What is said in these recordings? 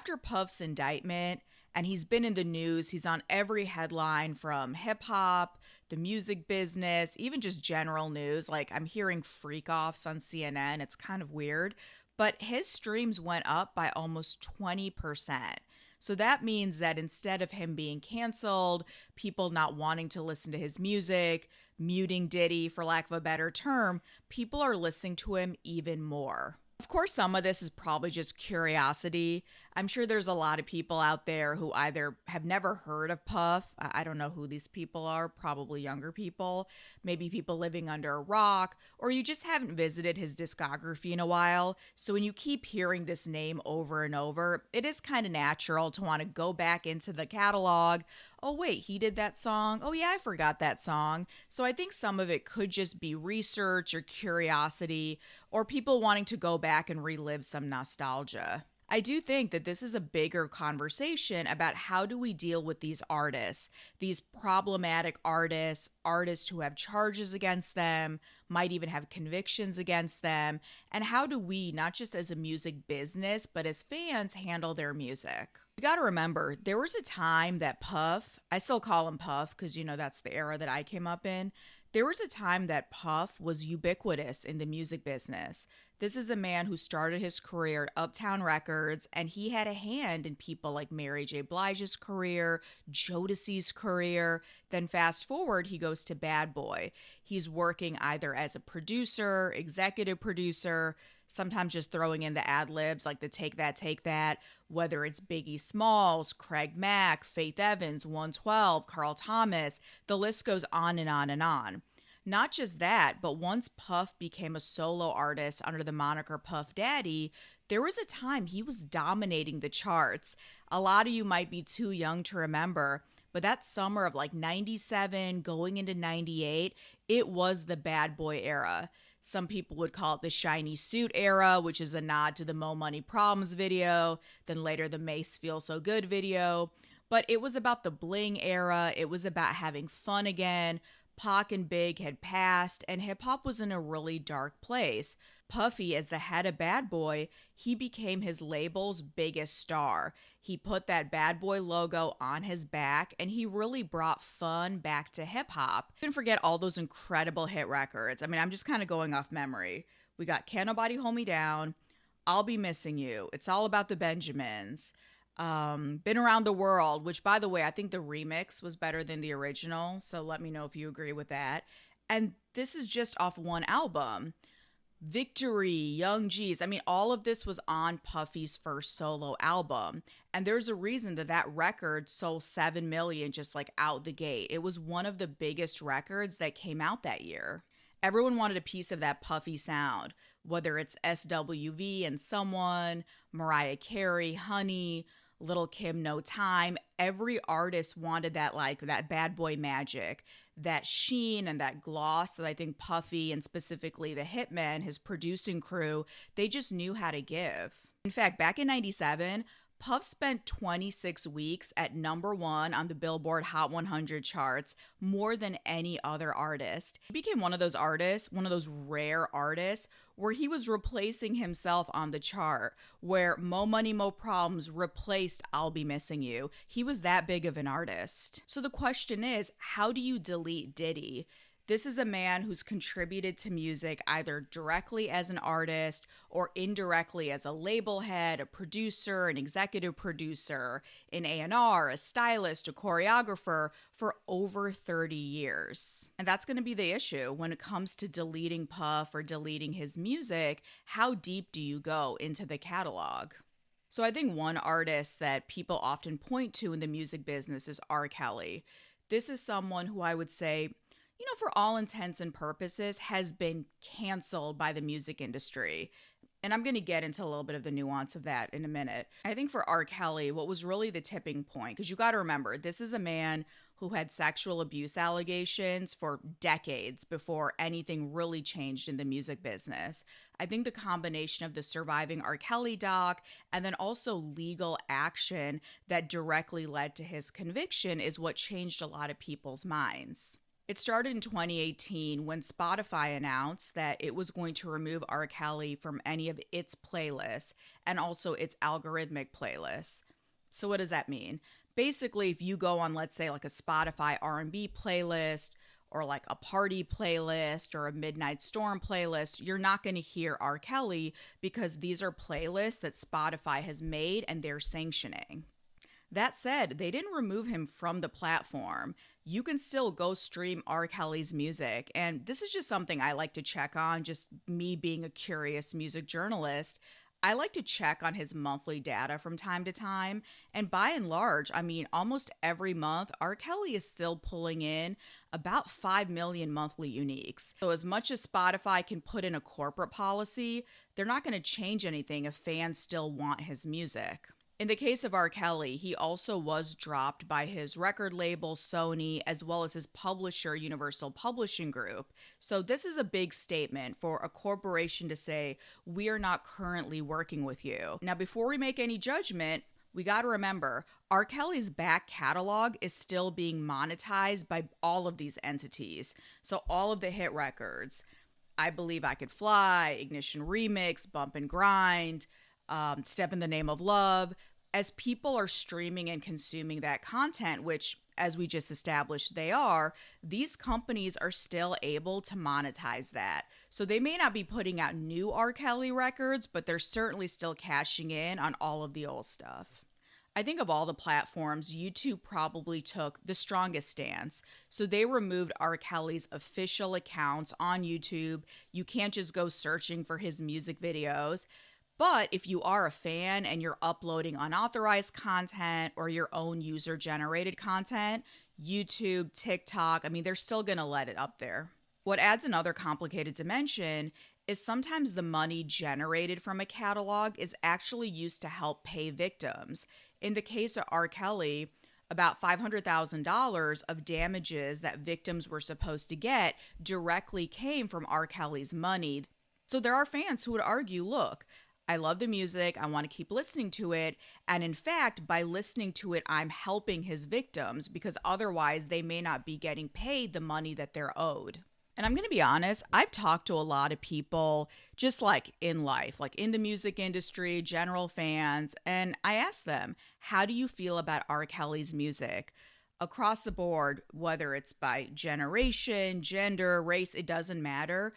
After Puff's indictment, and he's been in the news, he's on every headline from hip hop, the music business, even just general news. Like I'm hearing freak offs on CNN. It's kind of weird. But his streams went up by almost 20%. So that means that instead of him being canceled, people not wanting to listen to his music, muting Diddy, for lack of a better term, people are listening to him even more. Of course, some of this is probably just curiosity. I'm sure there's a lot of people out there who either have never heard of Puff. I don't know who these people are, probably younger people, maybe people living under a rock, or you just haven't visited his discography in a while. So when you keep hearing this name over and over, it is kind of natural to want to go back into the catalog. Oh, wait, he did that song. Oh, yeah, I forgot that song. So I think some of it could just be research or curiosity or people wanting to go back and relive some nostalgia. I do think that this is a bigger conversation about how do we deal with these artists, these problematic artists, artists who have charges against them, might even have convictions against them, and how do we, not just as a music business, but as fans, handle their music. You gotta remember, there was a time that Puff, I still call him Puff because, that's the era that I came up in. There was a time that Puff was ubiquitous in the music business. This is a man who started his career at Uptown Records, and he had a hand in people like Mary J. Blige's career, Jodeci's career. Then fast forward, he goes to Bad Boy. He's working either as a producer, executive producer, sometimes just throwing in the ad libs like the take that, whether it's Biggie Smalls, Craig Mack, Faith Evans, 112, Carl Thomas, the list goes on and on and on. Not just that, but once Puff became a solo artist under the moniker Puff Daddy, there was a time he was dominating the charts. A lot of you might be too young to remember, but that summer of like 97 going into 98, it was the Bad Boy era. Some people would call it the shiny suit era, which is a nod to the Mo Money Problems video, then later the Mace Feel So Good video. But it was about the bling era. It was about having fun again. Pac and Big had passed, and hip hop was in a really dark place. Puffy, as the head of Bad Boy, he became his label's biggest star. He put that Bad Boy logo on his back, and he really brought fun back to hip hop. You can forget all those incredible hit records. I mean, I'm just kind of going off memory. We got Can't Nobody Hold Me Down, I'll Be Missing You, It's All About the Benjamins, Been Around the World, which, by the way, I think the remix was better than the original, so let me know if you agree with that. And this is just off one album. Victory, Young G's. I mean, all of this was on Puffy's first solo album. And there's a reason that that record sold 7 million just like out the gate. It was one of the biggest records that came out that year. Everyone wanted a piece of that Puffy sound, whether it's SWV and Someone, Mariah Carey, Honey, Lil Kim, No Time. Every artist wanted that, like that Bad Boy magic, that sheen and that gloss that I think Puffy and specifically the Hitmen, his producing crew, they just knew how to give. In fact, back in 97, Puff spent 26 weeks at #1 on the Billboard Hot 100 charts, more than any other artist. He became one of those artists, one of those rare artists, where he was replacing himself on the chart, where Mo Money, Mo Problems replaced I'll Be Missing You. He was that big of an artist. So the question is, how do you delete Diddy? This is a man who's contributed to music either directly as an artist or indirectly as a label head, a producer, an executive producer, an A&R, a stylist, a choreographer for over 30 years. And that's going to be the issue when it comes to deleting Puff or deleting his music. How deep do you go into the catalog? So I think one artist that people often point to in the music business is R. Kelly. This is someone who I would say, for all intents and purposes, has been canceled by the music industry. And I'm going to get into a little bit of the nuance of that in a minute. I think for R. Kelly, what was really the tipping point, because you got to remember, this is a man who had sexual abuse allegations for decades before anything really changed in the music business. I think the combination of the Surviving R. Kelly doc and then also legal action that directly led to his conviction is what changed a lot of people's minds. It started in 2018 when Spotify announced that it was going to remove R. Kelly from any of its playlists and also its algorithmic playlists. So what does that mean? Basically, if you go on, let's say, like a Spotify R&B playlist or like a party playlist or a Midnight Storm playlist, you're not going to hear R. Kelly because these are playlists that Spotify has made and they're sanctioning. That said, they didn't remove him from the platform. You can still go stream R. Kelly's music. And this is just something I like to check on, just me being a curious music journalist. I like to check on his monthly data from time to time. And by and large, I mean, almost every month, R. Kelly is still pulling in about 5 million monthly uniques. So, as much as Spotify can put in a corporate policy, they're not going to change anything if fans still want his music. In the case of R. Kelly, he also was dropped by his record label, Sony, as well as his publisher, Universal Publishing Group. So this is a big statement for a corporation to say, we are not currently working with you. Now, before we make any judgment, we got to remember, R. Kelly's back catalog is still being monetized by all of these entities. So all of the hit records, I Believe I Could Fly, Ignition Remix, Bump and Grind, Step in the Name of Love, as people are streaming and consuming that content, which, as we just established, they are, these companies are still able to monetize that. So they may not be putting out new R. Kelly records, but they're certainly still cashing in on all of the old stuff. I think of all the platforms, YouTube probably took the strongest stance. So they removed R. Kelly's official accounts on YouTube. You can't just go searching for his music videos. But if you are a fan and you're uploading unauthorized content or your own user-generated content, YouTube, TikTok, I mean, they're still going to let it up there. What adds another complicated dimension is sometimes the money generated from a catalog is actually used to help pay victims. In the case of R. Kelly, about $500,000 of damages that victims were supposed to get directly came from R. Kelly's money. So there are fans who would argue, look, I love the music, I want to keep listening to it, and in fact, by listening to it, I'm helping his victims because otherwise they may not be getting paid the money that they're owed. And I'm going to be honest, I've talked to a lot of people just like in life, like in the music industry, general fans, and I asked them, how do you feel about R. Kelly's music? Across the board, whether it's by generation, gender, race, it doesn't matter.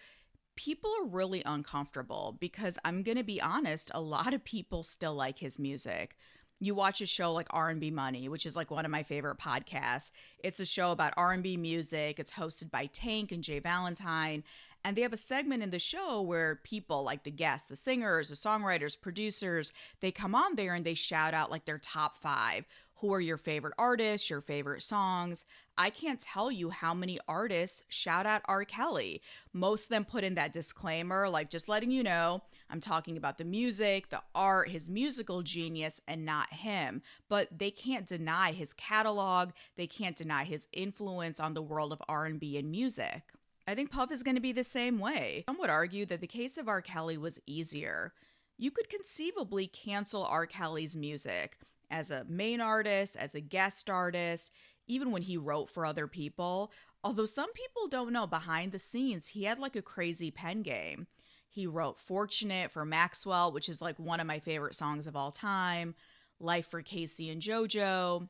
People are really uncomfortable because I'm going to be honest, a lot of people still like his music. You watch a show like R&B Money, which is like one of my favorite podcasts. It's a show about R&B music. It's hosted by Tank and Jay Valentine. And they have a segment in the show where people like the guests, the singers, the songwriters, producers, they come on there and they shout out like their top 5. Who are your favorite artists, your favorite songs? I can't tell you how many artists shout out R. Kelly. Most of them put in that disclaimer, like just letting you know, I'm talking about the music, the art, his musical genius, and not him. But they can't deny his catalog. They can't deny his influence on the world of R&B and music. I think Puff is going to be the same way. Some would argue that the case of R. Kelly was easier. You could conceivably cancel R. Kelly's music as a main artist, as a guest artist, even when he wrote for other people. Although some people don't know, behind the scenes, he had like a crazy pen game. He wrote Fortunate for Maxwell, which is like one of my favorite songs of all time, Life for Casey and JoJo,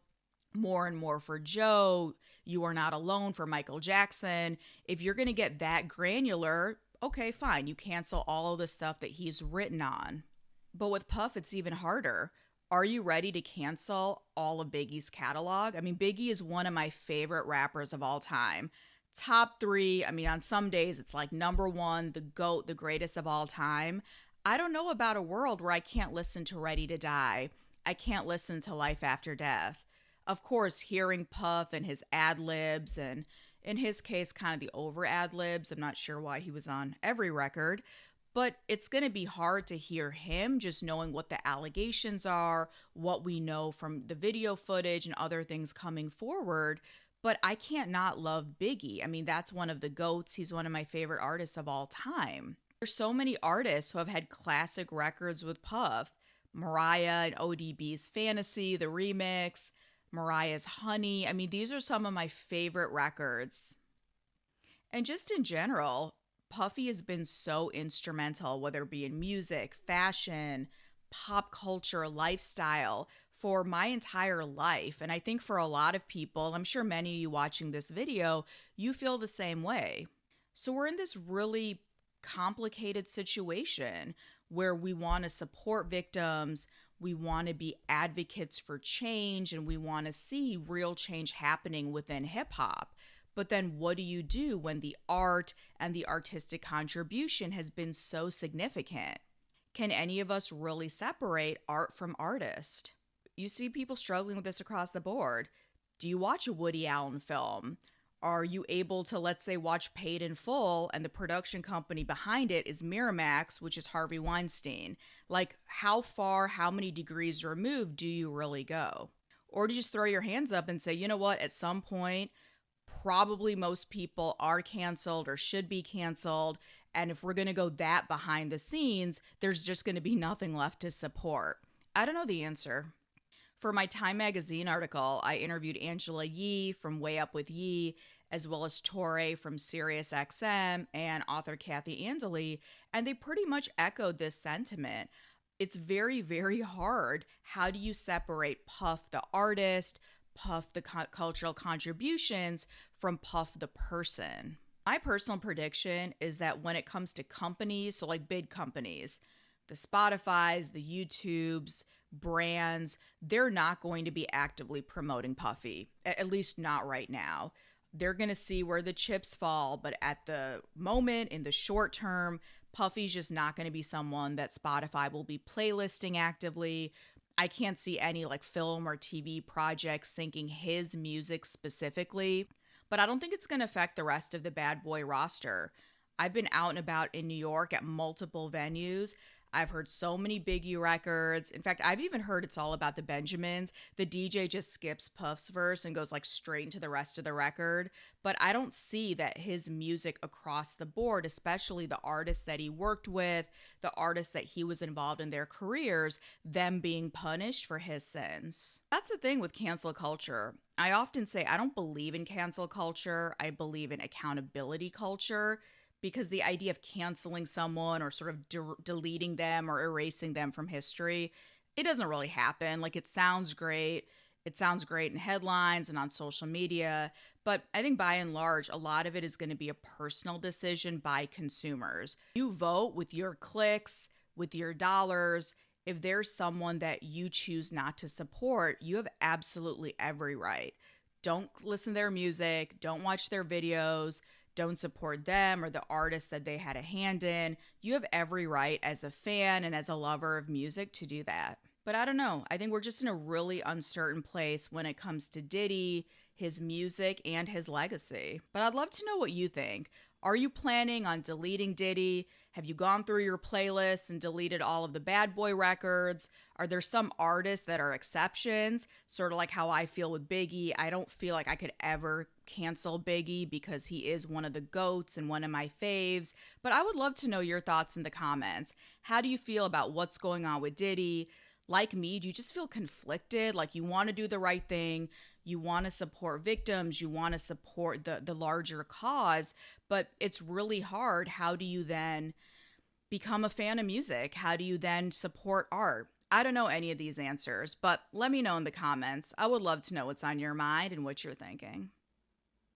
More and More for Joe, You Are Not Alone for Michael Jackson. If you're going to get that granular, okay, fine, you cancel all of the stuff that he's written on. But with Puff, it's even harder. Are you ready to cancel all of Biggie's catalog? I mean, Biggie is one of my favorite rappers of all time. Top 3, I mean, on some days it's like number 1, the GOAT, the greatest of all time. I don't know about a world where I can't listen to Ready to Die. I can't listen to Life After Death. Of course, hearing Puff and his ad-libs, and in his case, kind of the over ad-libs. I'm not sure why he was on every record. But it's going to be hard to hear him just knowing what the allegations are, what we know from the video footage and other things coming forward. But I can't not love Biggie. I mean, that's one of the GOATs. He's one of my favorite artists of all time. There's so many artists who have had classic records with Puff. Mariah and ODB's Fantasy, the remix, Mariah's Honey. I mean, these are some of my favorite records. And just in general, Puffy has been so instrumental, whether it be in music, fashion, pop culture, lifestyle, for my entire life. And I think for a lot of people, I'm sure many of you watching this video, you feel the same way. So we're in this really complicated situation where we want to support victims, we want to be advocates for change, and we want to see real change happening within hip hop. But then what do you do when the art and the artistic contribution has been so significant? Can any of us really separate art from artist? You see people struggling with this across the board. Do you watch a Woody Allen film? Are you able to, let's say, watch Paid in Full and the production company behind it is Miramax, which is Harvey Weinstein? Like, how far, how many degrees removed do you really go? Or do you just throw your hands up and say, you know what, at some point, probably most people are canceled or should be canceled. And if we're going to go that behind the scenes, there's just going to be nothing left to support. I don't know the answer. For my Time Magazine article, I interviewed Angela Yee from Way Up with Yee, as well as Torre from SiriusXM and author Kathy Andely, and they pretty much echoed this sentiment. It's very, very hard. How do you separate Puff the artist, Puff the cultural contributions from Puff the person? My personal prediction is that when it comes to companies, so like big companies, the Spotifys, the YouTubes, brands, they're not going to be actively promoting Puffy, at least not right now. They're going to see where the chips fall, but at the moment, in the short term, Puffy's just not going to be someone that Spotify will be playlisting actively. I can't see any like film or TV projects syncing his music specifically, but I don't think it's going to affect the rest of the Bad Boy roster. I've been out and about in New York at multiple venues. I've heard so many Biggie records. In fact, I've even heard It's All About the Benjamins. The DJ just skips Puff's verse and goes like straight into the rest of the record. But I don't see that his music across the board, especially the artists that he worked with, the artists that he was involved in their careers, them being punished for his sins. That's the thing with cancel culture. I often say I don't believe in cancel culture. I believe in accountability culture. Because the idea of canceling someone or sort of deleting them or erasing them from history, it doesn't really happen. Like, it sounds great. It sounds great in headlines and on social media. But I think by and large, a lot of it is going to be a personal decision by consumers. You vote with your clicks, with your dollars. If there's someone that you choose not to support, you have absolutely every right. Don't listen to their music. Don't watch their videos. Don't support them or the artist that they had a hand in. You have every right as a fan and as a lover of music to do that. But I don't know. I think we're just in a really uncertain place when it comes to Diddy, his music, and his legacy. But I'd love to know what you think. Are you planning on deleting Diddy? Have you gone through your playlists and deleted all of the Bad Boy records? Are there some artists that are exceptions? Sort of like how I feel with Biggie. I don't feel like I could ever cancel Biggie because he is one of the GOATs and one of my faves. But I would love to know your thoughts in the comments. How do you feel about what's going on with Diddy? Like me, do you just feel conflicted? Like you want to do the right thing, you want to support victims, you want to support the larger cause, but it's really hard. How do you then become a fan of music? How do you then support art? I don't know any of these answers, but let me know in the comments. I would love to know what's on your mind and what you're thinking.